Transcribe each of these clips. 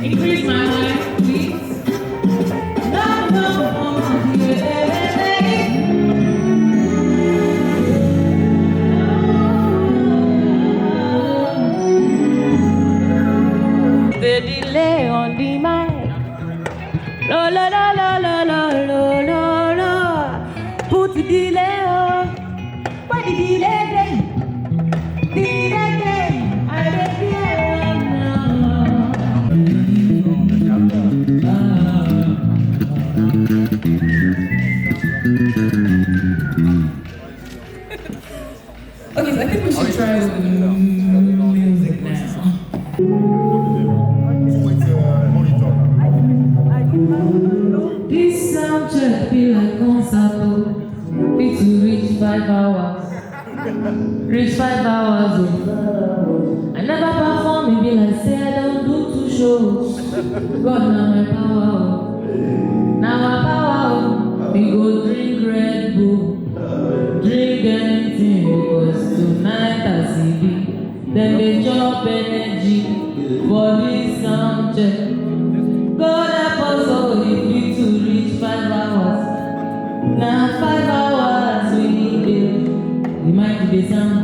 Increase my height, please. The delay on the mic. La la la la la la la la la. Put the delay on. Why the delay day? Delay day. I don't care now. Okay, so I think we should try with music now. This sound check be like concert, fit to reach 5 hours. Reach 5 hours. Oh. I never perform, it be like say I don't do 2 shows. God now my power. Now my power. We go drink Red Bull, drink anything because tonight I see. Then they chop energy for this sound check. God help us all if we to reach 5 hours. Now 5 hours we need it. The mic the sound,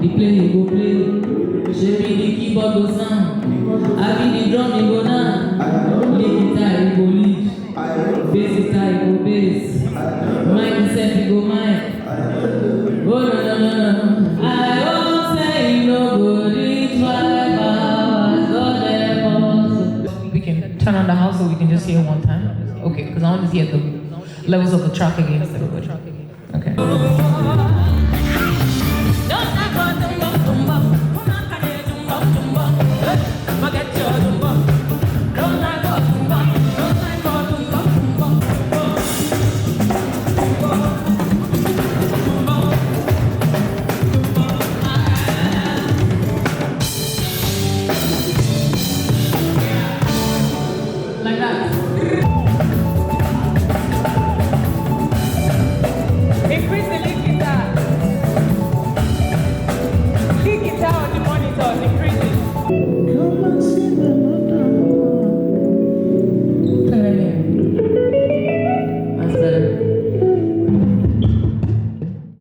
the play you go play. Sharing the keyboard go sound. Having the drum you go down. Lead guitar you go lead. Bass guitar you go bass. Mic itself you go mic. Oh no. I won't say you no go reach 5 hours. God help us. We can turn on the house so we can just hear one time. Okay, because I want to hear the levels of the track again. Okay. Don't